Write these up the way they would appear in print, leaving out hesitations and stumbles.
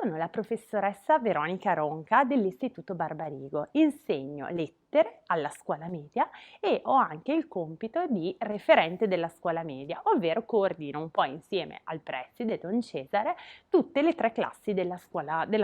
Sono la professoressa Veronica Ronca dell'Istituto Barbarigo. Insegno lettere alla scuola media e ho anche il compito di referente della scuola media, ovvero coordino un po' insieme al preside Don Cesare tutte le 3 classi della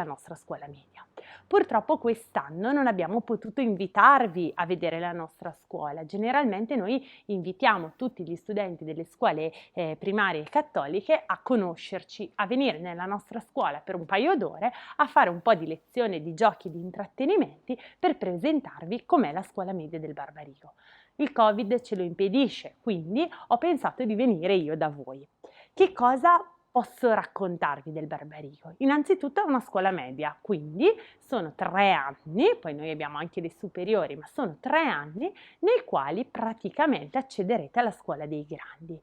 nostra scuola media. Purtroppo quest'anno non abbiamo potuto invitarvi a vedere la nostra scuola. Generalmente noi invitiamo tutti gli studenti delle scuole primarie cattoliche a conoscerci, a venire nella nostra scuola per un paio d'ore a fare un po' di lezione di giochi di intrattenimenti per presentarvi com'è la scuola media del Barbarigo. Il Covid ce lo impedisce, quindi ho pensato di venire io da voi. Che cosa posso raccontarvi del Barbarigo? Innanzitutto è una scuola media, quindi sono 3 anni, poi noi abbiamo anche le superiori, ma sono 3 anni nei quali praticamente accederete alla scuola dei grandi.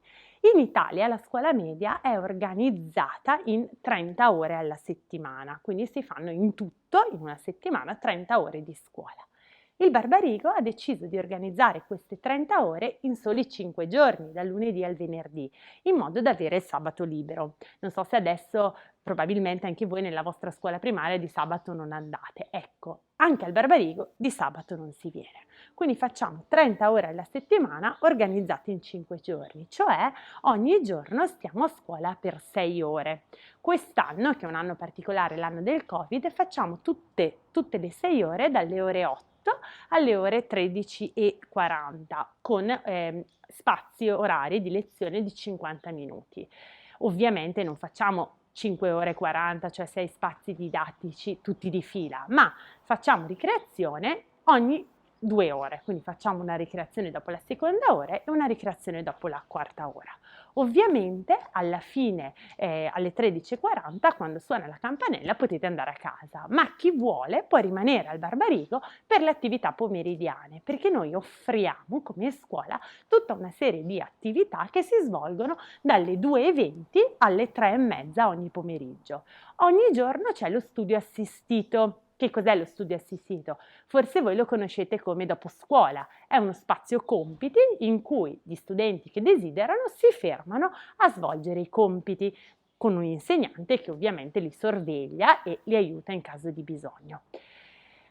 In Italia la scuola media è organizzata in 30 ore alla settimana, quindi si fanno in tutto in una settimana 30 ore di scuola. Il Barbarigo ha deciso di organizzare queste 30 ore in soli 5 giorni, dal lunedì al venerdì, in modo da avere il sabato libero. Non so se adesso probabilmente anche voi nella vostra scuola primaria di sabato non andate. Ecco, anche al Barbarigo di sabato non si viene. Quindi facciamo 30 ore alla settimana organizzate in 5 giorni, cioè ogni giorno stiamo a scuola per 6 ore. Quest'anno, che è un anno particolare, l'anno del Covid, facciamo tutte le 6 ore dalle ore 8 alle ore 13:40 con spazi orari di lezione di 50 minuti. Ovviamente non facciamo 5 ore e 40, cioè 6 spazi didattici tutti di fila, ma facciamo ricreazione ogni 2 ore, quindi facciamo una ricreazione dopo la seconda ora e una ricreazione dopo la quarta ora. Ovviamente alla fine, alle 13:40, quando suona la campanella, potete andare a casa, ma chi vuole può rimanere al Barbarigo per le attività pomeridiane, perché noi offriamo come scuola tutta una serie di attività che si svolgono dalle 2:20 alle 3:30 ogni pomeriggio. Ogni giorno c'è lo studio assistito. Che cos'è lo studio assistito? Forse voi lo conoscete come dopo scuola, è uno spazio compiti in cui gli studenti che desiderano si fermano a svolgere i compiti con un insegnante che ovviamente li sorveglia e li aiuta in caso di bisogno.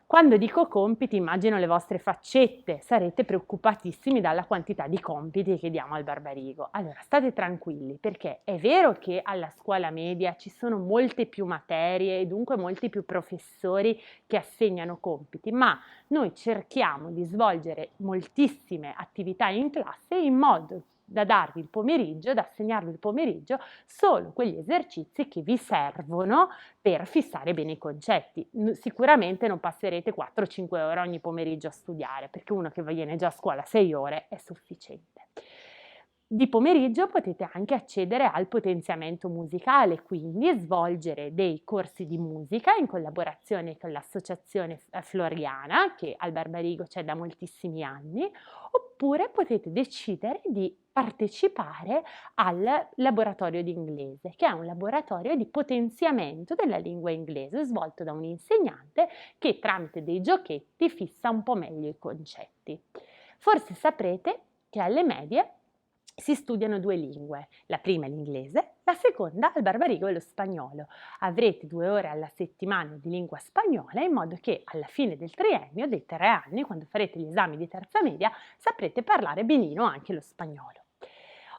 Quando dico compiti immagino le vostre faccette, sarete preoccupatissimi dalla quantità di compiti che diamo al Barbarigo. Allora state tranquilli, perché è vero che alla scuola media ci sono molte più materie e dunque molti più professori che assegnano compiti, ma noi cerchiamo di svolgere moltissime attività in classe in modo da darvi il pomeriggio, da assegnarvi il pomeriggio solo quegli esercizi che vi servono per fissare bene i concetti. Sicuramente non passerete 4-5 ore ogni pomeriggio a studiare, perché uno che viene già a scuola 6 ore è sufficiente. Di pomeriggio potete anche accedere al potenziamento musicale, quindi svolgere dei corsi di musica in collaborazione con l'associazione Floriana, che al Barbarigo c'è da moltissimi anni, oppure potete decidere di partecipare al laboratorio di inglese, che è un laboratorio di potenziamento della lingua inglese svolto da un insegnante che tramite dei giochetti fissa un po' meglio i concetti. Forse saprete che alle medie si studiano 2 lingue, la prima è l'inglese, la seconda al Barbarigo è lo spagnolo. Avrete 2 ore alla settimana di lingua spagnola in modo che alla fine del triennio, dei 3 anni, quando farete gli esami di terza media, saprete parlare benino anche lo spagnolo.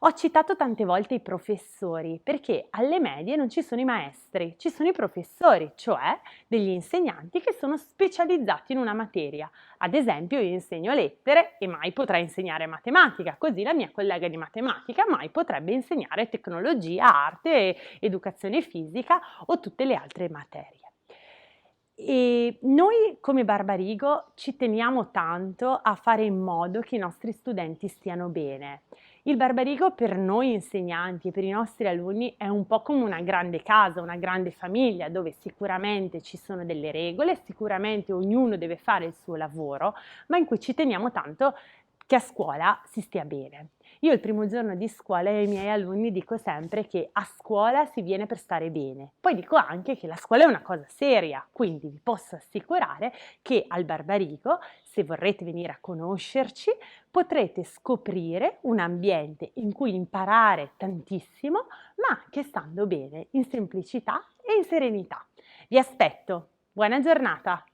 Ho citato tante volte i professori perché alle medie non ci sono i maestri, ci sono i professori, cioè degli insegnanti che sono specializzati in una materia. Ad esempio io insegno lettere e mai potrei insegnare matematica, così la mia collega di matematica mai potrebbe insegnare tecnologia, arte, educazione fisica o tutte le altre materie. E noi come Barbarigo ci teniamo tanto a fare in modo che i nostri studenti stiano bene. Il Barbarigo per noi insegnanti e per i nostri alunni è un po' come una grande casa, una grande famiglia dove sicuramente ci sono delle regole, sicuramente ognuno deve fare il suo lavoro, ma in cui ci teniamo tanto che a scuola si stia bene. Io il primo giorno di scuola ai miei alunni dico sempre che a scuola si viene per stare bene. Poi dico anche che la scuola è una cosa seria, quindi vi posso assicurare che al Barbarigo, se vorrete venire a conoscerci, potrete scoprire un ambiente in cui imparare tantissimo, ma anche stando bene, in semplicità e in serenità. Vi aspetto. Buona giornata!